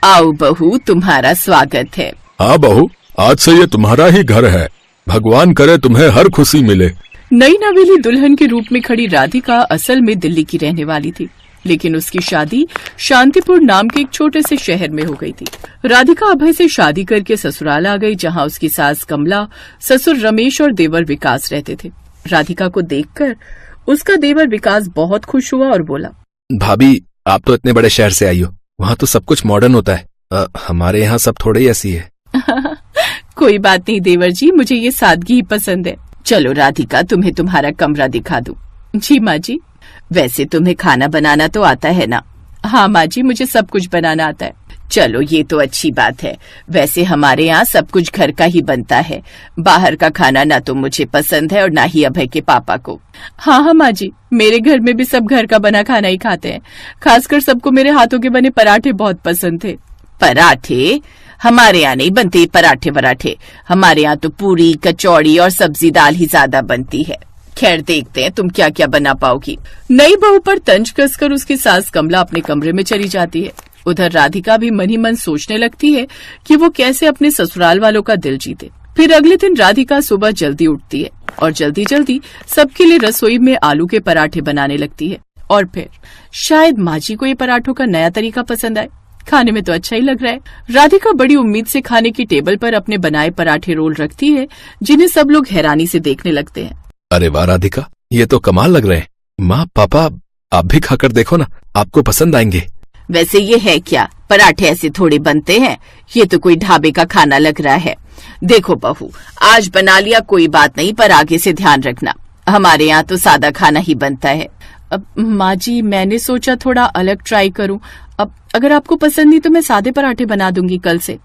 आओ बहू, तुम्हारा स्वागत है। हाँ बहू, आज से ये तुम्हारा ही घर है। भगवान करे तुम्हें हर खुशी मिले। नई नवेली दुल्हन के रूप में खड़ी राधिका असल में दिल्ली की रहने वाली थी, लेकिन उसकी शादी शांतिपुर नाम के एक छोटे से शहर में हो गई थी। राधिका अभय से शादी करके ससुराल आ गई, जहाँ उसकी सास कमला, ससुर रमेश और देवर विकास रहते थे। राधिका को देखकर उसका देवर विकास बहुत खुश हुआ और बोला, भाभी आप तो इतने बड़े शहर से आई हो, वहाँ तो सब कुछ मॉडर्न होता है। हमारे यहाँ सब थोड़े ही ऐसी है। कोई बात नहीं देवर जी, मुझे ये सादगी ही पसंद है। चलो राधिका, तुम्हें तुम्हारा कमरा दिखा दूं। जी माँ जी। वैसे तुम्हें खाना बनाना तो आता है ना? हाँ माँ जी, मुझे सब कुछ बनाना आता है। चलो ये तो अच्छी बात है। वैसे हमारे यहाँ सब कुछ घर का ही बनता है। बाहर का खाना ना तो मुझे पसंद है और ना ही अभय के पापा को। हाँ माँ जी, मेरे घर में भी सब घर का बना खाना ही खाते हैं। खासकर सबको मेरे हाथों के बने पराठे बहुत पसंद थे। पराठे? हमारे यहाँ नहीं बनते पराठे वराठे। हमारे यहाँ तो पूरी, कचौड़ी और सब्जी दाल ही ज्यादा बनती है। खैर देखते हैं तुम क्या क्या बना पाओगी। नई बहू पर तंज कसकर उसकी सास कमला अपने कमरे में चली जाती है। उधर राधिका भी मन ही मन सोचने लगती है कि वो कैसे अपने ससुराल वालों का दिल जीते। फिर अगले दिन राधिका सुबह जल्दी उठती है और जल्दी जल्दी सबके लिए रसोई में आलू के पराठे बनाने लगती है। और फिर शायद माँ जी को ये पराठों का नया तरीका पसंद आए। खाने में तो अच्छा ही लग रहा है। राधिका बड़ी उम्मीद से खाने की टेबल पर अपने बनाए पराठे रोल रखती है, जिन्हें सब लोग हैरानी से देखने लगते हैं। अरे वाह राधिका, ये तो कमाल लग रहे हैं। माँ पापा आप भी खाकर देखो ना, आपको पसंद आएंगे। वैसे ये है क्या? पराठे ऐसे थोड़े बनते हैं। ये तो कोई ढाबे का खाना लग रहा है। देखो बहू, आज बना लिया कोई बात नहीं, पर आगे से ध्यान रखना। हमारे यहाँ तो सादा खाना ही बनता है। अब माँ जी, मैंने सोचा थोड़ा अलग ट्राई करूँ। अब अगर आपको पसंद नहीं तो मैं सादे पराठे बना दूंगी कल से।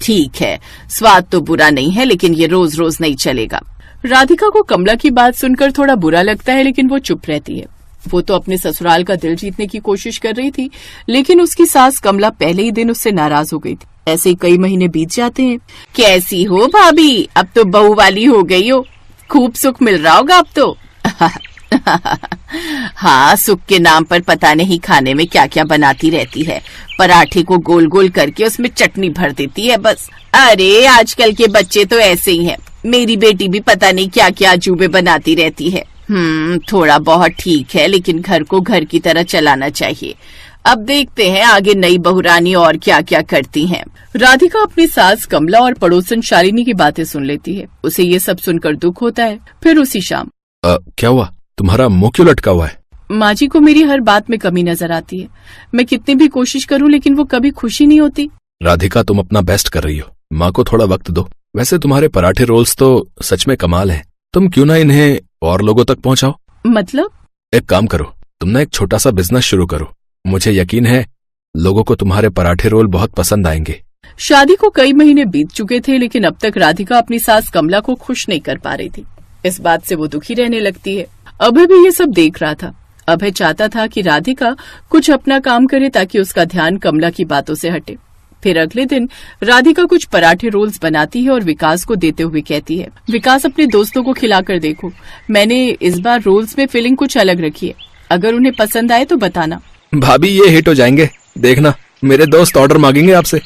ठीक है, स्वाद तो बुरा नहीं है, लेकिन ये रोज रोज नहीं चलेगा। राधिका को कमला की बात सुनकर थोड़ा बुरा लगता है, लेकिन वो चुप रहती है। वो तो अपने ससुराल का दिल जीतने की कोशिश कर रही थी, लेकिन उसकी सास कमला पहले ही दिन उससे नाराज हो गई थी। ऐसे ही कई महीने बीत जाते हैं। कैसी हो भाभी? अब तो बहू वाली हो गई हो, खूब सुख मिल रहा होगा अब तो। हाँ, सुख के नाम पर पता नहीं खाने में क्या क्या बनाती रहती है। पराठे को गोल गोल करके उसमें चटनी भर देती है बस। अरे आजकल के बच्चे तो ऐसे ही हैं। मेरी बेटी भी पता नहीं क्या क्या अजूबे बनाती रहती है। थोड़ा बहुत ठीक है, लेकिन घर को घर की तरह चलाना चाहिए। अब देखते हैं आगे नई बहुरानी और क्या क्या करती हैं। राधिका अपनी सास कमला और पड़ोसन शालिनी की बातें सुन लेती है। उसे ये सब सुनकर दुख होता है। फिर उसी शाम क्या हुआ? तुम्हारा मुंह क्यों लटका हुआ है? माँ जी को मेरी हर बात में कमी नजर आती है। मैं कितनी भी कोशिश करूँ, लेकिन वो कभी खुशी नहीं होती। राधिका तुम अपना बेस्ट कर रही हो, माँ को थोड़ा वक्त दो। वैसे तुम्हारे पराठे रोल्स तो सच में कमाल है। तुम क्यों ना इन्हें और लोगों तक पहुँचाओ? मतलब? एक काम करो, तुम ना एक छोटा सा बिजनेस शुरू करो। मुझे यकीन है लोगों को तुम्हारे पराठे रोल बहुत पसंद आएंगे। शादी को कई महीने बीत चुके थे, लेकिन अब तक राधिका अपनी सास कमला को खुश नहीं कर पा रही थी। इस बात से वो दुखी रहने लगती है। अभय भी ये सब देख रहा था। अभय चाहता था कि राधिका कुछ अपना काम करे ताकि उसका ध्यान कमला की बातों से हटे। फिर अगले दिन राधिका कुछ पराठे रोल्स बनाती है और विकास को देते हुए कहती है, विकास अपने दोस्तों को खिलाकर देखो। मैंने इस बार रोल्स में फिलिंग कुछ अलग रखी है, अगर उन्हें पसंद आए तो बताना। भाभी ये हिट हो जाएंगे, देखना मेरे दोस्त ऑर्डर मांगेंगे आपसे।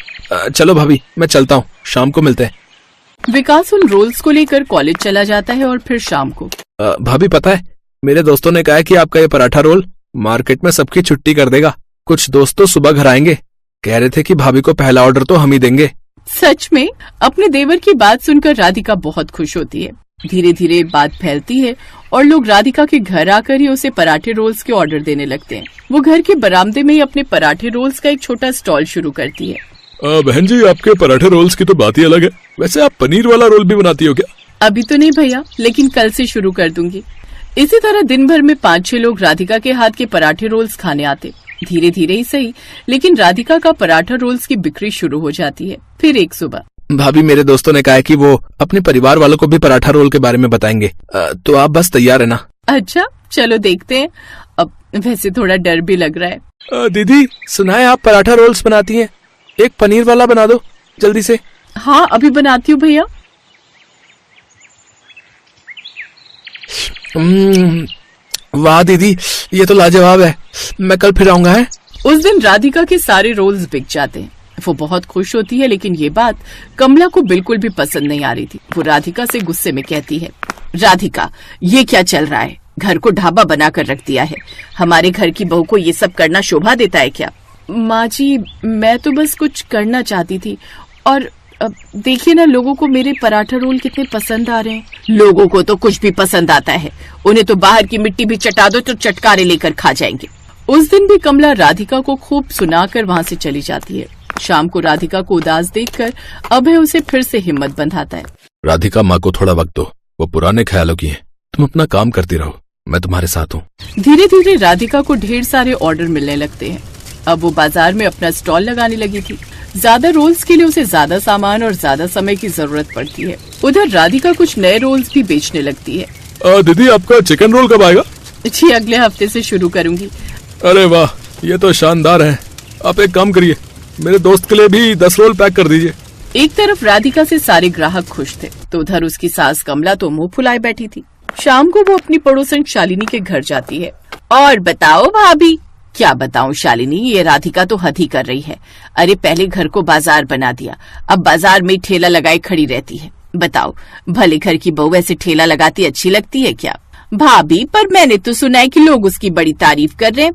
चलो भाभी मैं चलता हूँ, शाम को मिलते हैं। विकास उन रोल्स को लेकर कॉलेज चला जाता है और फिर शाम को भाभी पता है, मेरे दोस्तों ने कहा है कि आपका ये पराठा रोल मार्केट में सबकी छुट्टी कर देगा। कुछ दोस्त तो सुबह घर आएंगे, कह रहे थे कि भाभी को पहला ऑर्डर तो हम ही देंगे। सच में? अपने देवर की बात सुनकर राधिका बहुत खुश होती है। धीरे धीरे बात फैलती है और लोग राधिका के घर आकर ही उसे पराठे रोल्स के ऑर्डर देने लगते हैं। वो घर के बरामदे में ही अपने पराठे रोल्स का एक छोटा स्टॉल शुरू करती है। बहन जी, आपके पराठे रोल्स की तो बात ही अलग है। वैसे आप पनीर वाला रोल भी बनाती हो क्या? अभी तो नहीं भैया, लेकिन कल से शुरू कर दूंगी। इसी तरह दिन भर में 5-6 लोग राधिका के हाथ के पराठे रोल्स खाने आते। धीरे धीरे ही सही, लेकिन राधिका का पराठा रोल्स की बिक्री शुरू हो जाती है। फिर एक सुबह भाभी मेरे दोस्तों ने कहा है कि वो अपने परिवार वालों को भी पराठा रोल के बारे में बताएंगे, तो आप बस तैयार है ना? अच्छा चलो देखते हैं। अब वैसे थोड़ा डर भी लग रहा है। दीदी सुना है आप पराठा रोल्स बनाती हैं, एक पनीर वाला बना दो जल्दी से। हाँ अभी बनाती हूँ भैया। वाह दीदी, ये तो लाजवाब है। मैं कल फिर आऊंगा है। उस दिन राधिका के सारे रोल्स बिक जाते हैं। वो बहुत खुश होती है, लेकिन ये बात कमला को बिल्कुल भी पसंद नहीं आ रही थी। वो राधिका से गुस्से में कहती है, राधिका, ये क्या चल रहा है? घर को ढाबा बनाकर रख दिया है। हमारे घर की बहू को ये सब करना शोभा देता है क्या? माँ जी, मैं तो बस कुछ करना चाहती थी, और देखिए ना, लोगों को मेरे पराठा रोल कितने पसंद आ रहे हैं। लोगों को तो कुछ भी पसंद आता है, उन्हें तो बाहर की मिट्टी भी चटा दो तो चटकारे लेकर खा जाएंगे। उस दिन भी कमला राधिका को खूब सुनाकर वहाँ से चली जाती है। शाम को राधिका को उदास देखकर अभय उसे फिर से हिम्मत बंधाता है। राधिका, माँ को थोड़ा वक्त दो, वो पुराने ख्यालों की है। तुम अपना काम करती रहो, मैं तुम्हारे साथ हूँ। धीरे धीरे राधिका को ढेर सारे ऑर्डर मिलने लगते हैं। अब वो बाजार में अपना स्टॉल लगाने लगी थी। ज्यादा रोल्स के लिए उसे ज्यादा सामान और ज्यादा समय की जरूरत पड़ती है। उधर राधिका कुछ नए रोल्स भी बेचने लगती है। दीदी, आपका चिकन रोल कब आएगा? जी, अगले हफ्ते से शुरू करूंगी। अरे वाह, ये तो शानदार है। आप एक काम करिए, मेरे दोस्त के लिए भी 10 रोल पैक कर दीजिए। एक तरफ राधिका से सारे ग्राहक खुश थे, तो उधर उसकी सास कमला तो मुंह फुलाए बैठी थी। शाम को वो अपनी पड़ोसन शालिनी के घर जाती है। और बताओ भाभी। क्या बताऊं शालिनी, ये राधिका तो हद ही कर रही है। अरे पहले घर को बाजार बना दिया, अब बाजार में ठेला लगाए खड़ी रहती है। बताओ, भले घर की बहू ऐसे ठेला लगाती अच्छी लगती है क्या? भाभी, पर मैंने तो सुना है कि लोग उसकी बड़ी तारीफ कर रहे हैं।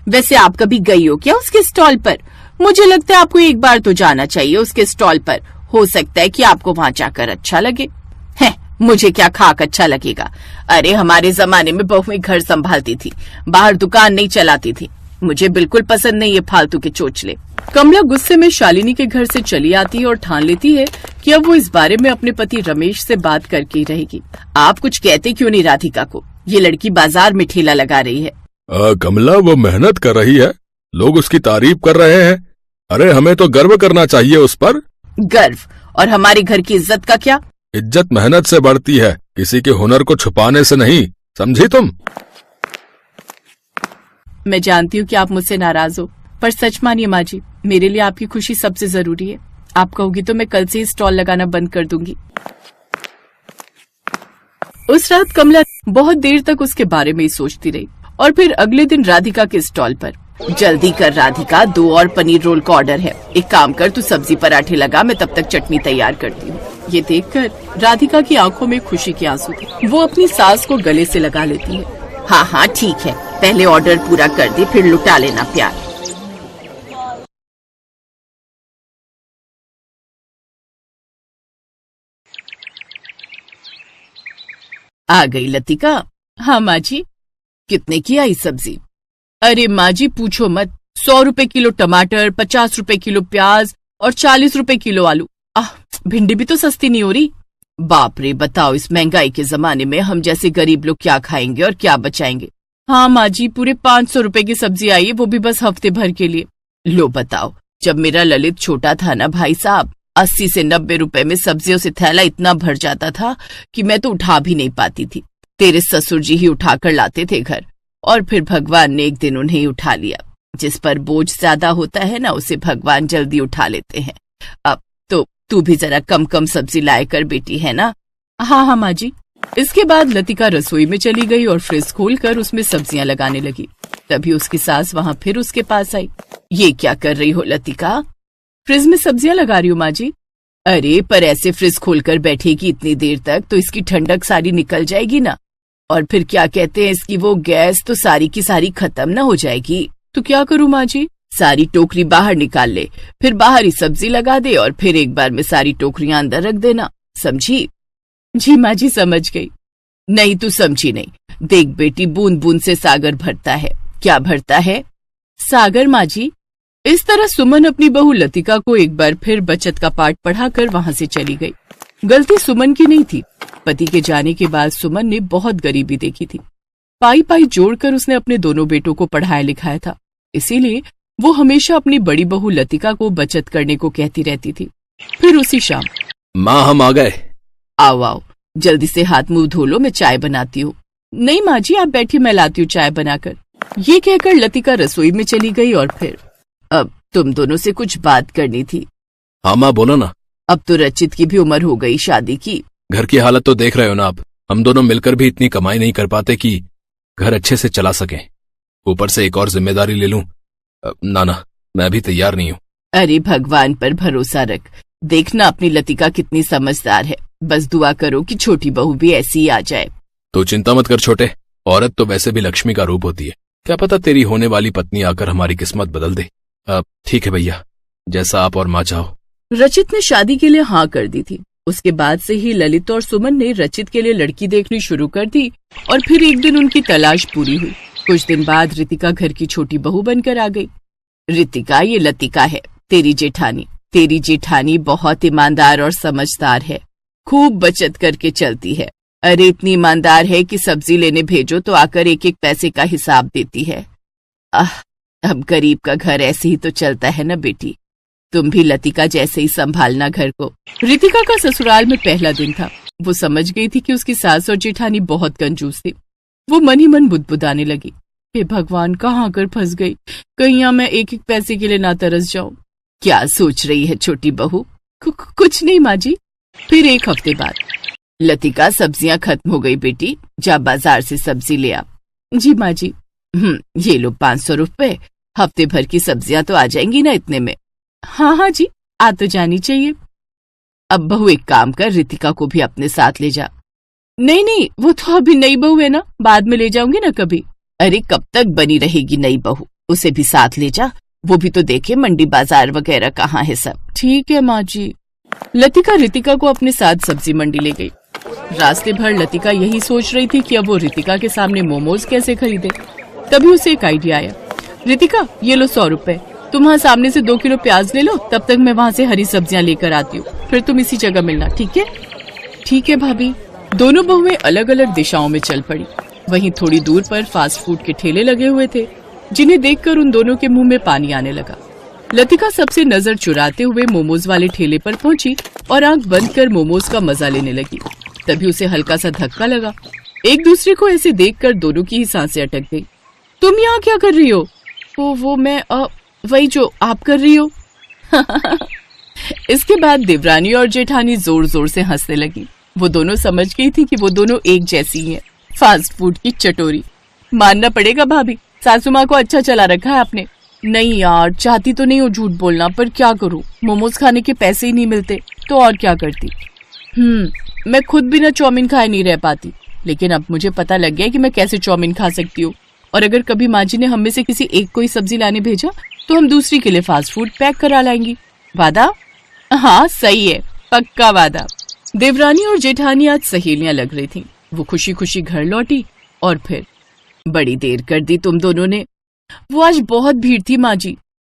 वैसे आप कभी गई हो क्या उसके स्टॉल पर? मुझे लगता है आपको एक बार तो जाना चाहिए उसके स्टॉल पर। हो सकता है कि आपको वहाँ जाकर अच्छा लगे। है, मुझे क्या खाक अच्छा लगेगा? अरे हमारे जमाने में बहुएं घर संभालती थी, बाहर दुकान नहीं चलाती थी। मुझे बिल्कुल पसंद नहीं ये फालतू के चोचले। कमला गुस्से में शालिनी के घर से चली आती है और ठान लेती है कि अब वो इस बारे में अपने पति रमेश से बात करके ही रहेगी। आप कुछ कहते क्यों नहीं राधिका को? ये लड़की बाजार में ठेला लगा रही है। कमला, वो मेहनत कर रही है, लोग उसकी तारीफ कर रहे हैं। अरे हमें तो गर्व करना चाहिए उस पर। गर्व? और हमारे घर की इज्जत का क्या? इज्जत मेहनत से बढ़ती है, किसी के हुनर को छुपाने से नहीं, समझी तुम? मैं जानती हूँ कि आप मुझसे नाराज हो, पर सच मानिए माँ जी, मेरे लिए आपकी खुशी सबसे जरूरी है। आप कहोगी तो मैं कल से ही स्टॉल लगाना बंद कर दूंगी। उस रात कमला बहुत देर तक उसके बारे में ही सोचती रही, और फिर अगले दिन राधिका के स्टॉल पर। जल्दी कर राधिका, 2 और पनीर रोल का ऑर्डर है। एक काम कर, तू सब्जी पराठे लगा, मैं तब तक चटनी तैयार करती हूँ। ये देखकर राधिका की आंखों में खुशी के आंसू थे। वो अपनी सास को गले से लगा लेती है। हाँ हाँ ठीक है, पहले ऑर्डर पूरा कर दे, फिर लुटा लेना प्यार। आ गई लतिका। हाँ माँ जी। कितने की आई सब्जी? अरे माँ जी पूछो मत, 100 रुपए किलो टमाटर, 50 रुपए किलो प्याज और 40 रुपए किलो आलू। भिंडी भी तो सस्ती नहीं हो रही। बाप रे, बताओ इस महंगाई के जमाने में हम जैसे गरीब लोग क्या खाएंगे और क्या बचाएंगे। हाँ माँ जी, पूरे 500 रुपए की सब्जी आई है, वो भी बस हफ्ते भर के लिए। लो बताओ, जब मेरा ललित छोटा था ना भाई साहब, 80 से 90 रुपए में सब्जियों से थैला इतना भर जाता था कि मैं तो उठा भी नहीं पाती थी। तेरे ससुर जी ही उठाकर लाते थे घर, और फिर भगवान ने एक दिन उन्हें ही उठा लिया। जिस पर बोझ ज्यादा होता है ना, उसे भगवान जल्दी उठा लेते हैं। अब तो तू भी जरा कम कम सब्जी लाए कर बेटी, है ना? हाँ हाँ माँ जी। इसके बाद लतिका रसोई में चली गई और फ्रिज खोलकर उसमें सब्जियां लगाने लगी। तभी उसकी सास वहाँ फिर उसके पास आई। ये क्या कर रही हो लतिका? फ्रिज में सब्जियां लगा रही हूँ माँ जी। अरे पर ऐसे फ्रिज खोलकर बैठेगी इतनी देर तक तो इसकी ठंडक सारी निकल जाएगी ना, और फिर क्या कहते हैं इसकी वो गैस तो सारी की सारी खत्म ना हो जाएगी। तो क्या करूँ माँ जी? सारी टोकरी बाहर निकाल ले, फिर बाहर ही सब्जी लगा दे और फिर एक बार में सारी टोकरियां अंदर रख देना, समझी? जी माँ जी समझ गई। नहीं तू समझी नहीं। देख बेटी, बूंद बूंद से सागर भरता है। क्या भरता है? सागर माँ जी। इस तरह सुमन अपनी बहू लतिका को एक बार फिर बचत का पाठ पढ़ाकर वहाँ से चली गई। गलती सुमन की नहीं थी। पति के जाने के बाद सुमन ने बहुत गरीबी देखी थी। पाई पाई जोड़कर उसने अपने दोनों बेटों को पढ़ाया लिखाया था, इसीलिए वो हमेशा अपनी बड़ी बहू लतिका को बचत करने को कहती रहती थी। फिर उसी शाम, माँ हम आ गए। आओ आओ, जल्दी से हाथ मुंह धो लो, मैं चाय बनाती हूँ। नहीं माँ जी आप बैठी, मैं लाती हूँ चाय बनाकर। ये कहकर लतिका रसोई में चली गई और फिर, अब तुम दोनों से कुछ बात करनी थी। हाँ माँ बोलो ना। अब तो रचित की भी उम्र हो गई शादी की। घर की हालत तो देख रहे हो ना आप, हम दोनों मिलकर भी इतनी कमाई नहीं कर पाते कि घर अच्छे से चला सकें। ऊपर से एक और जिम्मेदारी ले लूं। ना ना, मैं अभी तैयार नहीं हूँ। अरे भगवान पर भरोसा रख, देखना अपनी लतिका कितनी समझदार है। बस दुआ करो कि छोटी बहू भी ऐसी ही आ जाए। तो चिंता मत कर छोटे, औरत तो वैसे भी लक्ष्मी का रूप होती है, क्या पता तेरी होने वाली पत्नी आकर हमारी किस्मत बदल दे। अब ठीक है भैया, जैसा आप और माँ चाहो। रचित ने शादी के लिए हाँ कर दी थी। उसके बाद से ही ललित और सुमन ने रचित के लिए लड़की देखनी शुरू कर दी और फिर एक दिन उनकी तलाश पूरी हुई। कुछ दिन बाद रितिका घर की छोटी बहू बनकर आ गई। रितिका, ये लतिका है, तेरी जेठानी। तेरी जेठानी बहुत ईमानदार और समझदार है, खूब बचत करके चलती है। अरे इतनी ईमानदार है कि सब्जी लेने भेजो तो आकर एक एक पैसे का हिसाब देती है। अब गरीब का घर ऐसे ही तो चलता है ना बेटी, तुम भी लतिका जैसे ही संभालना घर को। रितिका का ससुराल में पहला दिन था। वो समझ गई थी कि उसकी सास और जेठानी बहुत कंजूस थी। वो मन ही मन बुदबुदाने लगी, हे भगवान, कहाँ आकर फंस गई, कहीं यहाँ मैं एक एक पैसे के लिए ना तरस जाऊं। क्या सोच रही है छोटी बहू? कुछ नहीं माँ जी। फिर एक हफ्ते बाद, लतिका सब्जियां खत्म हो गई बेटी, जा बाजार से सब्जी ले आ। जी माँ जी। ये लो 500 रुपए, हफ्ते भर की सब्जियां तो आ जाएंगी ना इतने में। हाँ जी, आ तो जानी चाहिए। अब बहू एक काम कर, रितिका को भी अपने साथ ले जा। नहीं, वो तो अभी नई बहू है ना, बाद में ले जाऊंगी ना कभी। अरे कब तक बनी रहेगी नई बहू, उसे भी साथ ले जा, वो भी तो देखे मंडी बाजार वगैरह कहाँ है सब। ठीक है माँ जी। लतिका रितिका को अपने साथ सब्जी मंडी ले गई। रास्ते भर लतिका यही सोच रही थी कि अब वो रितिका के सामने मोमोज कैसे खरीदे। तभी उसे एक आइडिया आया। रितिका, ये लो 100 रुपए, तुम वहाँ सामने से 2 किलो प्याज ले लो, तब तक मैं वहाँ से हरी सब्जियां लेकर आती हूँ, फिर तुम इसी जगह मिलना, ठीक है? ठीक है भाभी। दोनों बहुएं अलग अलग दिशाओं में चल पड़ी। वहीं थोड़ी दूर पर फास्ट फूड के ठेले लगे हुए थे, जिन्हें देखकर उन दोनों के मुंह में पानी आने लगा। लतिका सबसे नजर चुराते हुए मोमोज वाले ठेले पर पहुंची और आंख बंद कर मोमोज का मजा लेने लगी। तभी उसे हल्का सा धक्का लगा। एक दूसरे को ऐसे देखकर दोनों की ही सांसें अटक गई। तुम यहाँ क्या कर रही हो? वो मैं वही जो आप कर रही हो। इसके बाद देवरानी और जेठानी जोर जोर से हंसने लगी। वो दोनों समझ गई थी कि वो दोनों एक जैसी हैं, फास्ट फूड की चटोरी। मानना पड़ेगा भाभी, सासू माँ को अच्छा चला रखा है आपने। नहीं यार, चाहती तो नहीं हो झूठ बोलना, पर क्या करूँ, मोमोज खाने के पैसे ही नहीं मिलते तो और क्या करती। मैं खुद बिना चाउमीन खाए नहीं रह पाती, लेकिन अब मुझे पता लग गया कि मैं कैसे चाउमीन खा सकती हूँ। और अगर कभी माँ जी ने हम में से किसी एक को ही सब्जी लाने भेजा तो हम दूसरी के लिए फास्ट फूड पैक करा लाएंगी। वादा? हाँ सही है, पक्का वादा। देवरानी और जेठानी आज सहेलियां लग रही थीं। वो खुशी खुशी घर लौटी और फिर, बड़ी देर कर दी तुम दोनों ने। वो आज बहुत भीड़ थी माँ जी।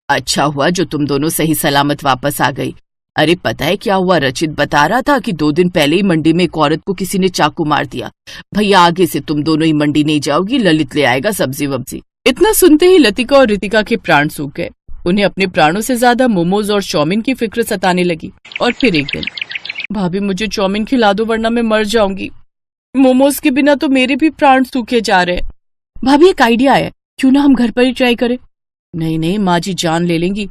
अच्छा हुआ जो तुम दोनों सही सलामत वापस आ गई। अरे पता है क्या हुआ, रचित बता रहा था कि 2 दिन पहले ही मंडी में एक औरत को किसी ने चाकू मार दिया। भैया आगे से तुम दोनों ही मंडी नहीं जाओगी, ललित ले आएगा सब्जी वब्जी। इतना सुनते ही लतिका और रितिका के प्राण सूख गए। उन्हें अपने प्राणों से ज्यादा मोमोज और चाउमीन की फिक्र सताने लगी। और फिर एक दिन, भाभी मुझे चाउमीन खिला दो वरना मैं मर जाऊंगी। मोमोज के बिना तो मेरे भी प्राण सूखे जा रहे हैं। भाभी एक आइडिया है, क्यों ना हम घर पर ही ट्राई करें? नहीं माँ जी जान ले लेंगी।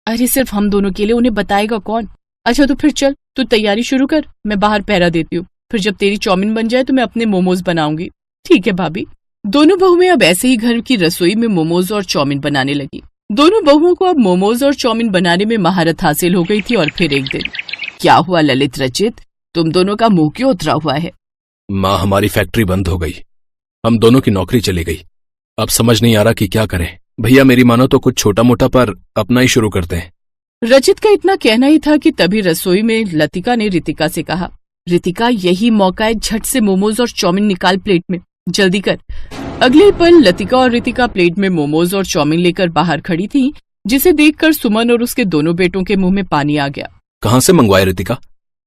अरे सिर्फ हम दोनों के लिए, उन्हें बताएगा कौन? अच्छा तो फिर चल, तू तैयारी शुरू कर, मैं बाहर पहरा देती हूँ। फिर जब तेरी चाउमीन बन जाए तो मैं अपने मोमोज बनाऊंगी। ठीक है भाभी। दोनों बहुएं अब ऐसे ही घर की रसोई में मोमोज और चाउमीन बनाने लगी। दोनों बहुओं को अब मोमोज और चाउमीन बनाने में महारत हासिल हो गई थी। और फिर एक दिन, क्या हुआ ललित रचित, तुम दोनों का मुंह क्यों उतरा हुआ है? माँ, हमारी फैक्ट्री बंद हो गई, हम दोनों की नौकरी चली गई। अब समझ नहीं आ रहा कि क्या करें। भैया मेरी मानो तो कुछ छोटा मोटा पर अपना ही शुरू करते हैं। रचित का इतना कहना ही था कि तभी रसोई में लतिका ने रितिका से कहा, रितिका यही मौका है, झट से मोमोज और चाउमीन निकाल प्लेट में, जल्दी कर। अगले पल लतिका और रितिका प्लेट में मोमोज और चाउमीन लेकर बाहर खड़ी थी, जिसे देखकर सुमन और उसके दोनों बेटों के मुंह में पानी आ गया। कहाँ से मंगवाए रितिका?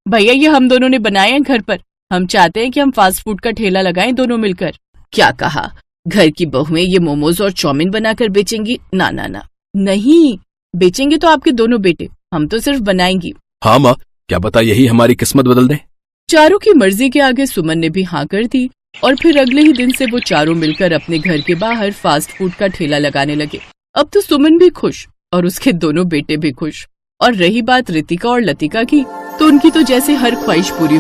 भैया ये हम दोनों ने बनाए हैं घर पर। हम चाहते हैं कि हम फास्ट फूड का ठेला लगाएं दोनों मिलकर। क्या कहा? घर की बहुएं ये मोमोज और चाउमीन बनाकर बेचेंगी? ना ना ना, नहीं, बेचेंगे तो आपके दोनों बेटे, हम तो सिर्फ बनाएंगी। हाँ माँ, क्या पता यही हमारी किस्मत बदल दे। चारों की मर्जी के आगे सुमन ने भी हाँ कर दी। और फिर अगले ही दिन से वो चारों मिलकर अपने घर के बाहर फास्ट फूड का ठेला लगाने लगे। अब तो सुमन भी खुश और उसके दोनों बेटे भी खुश। और रही बात रितिका और लतिका की, तो उनकी तो जैसे हर ख्वाहिश पूरी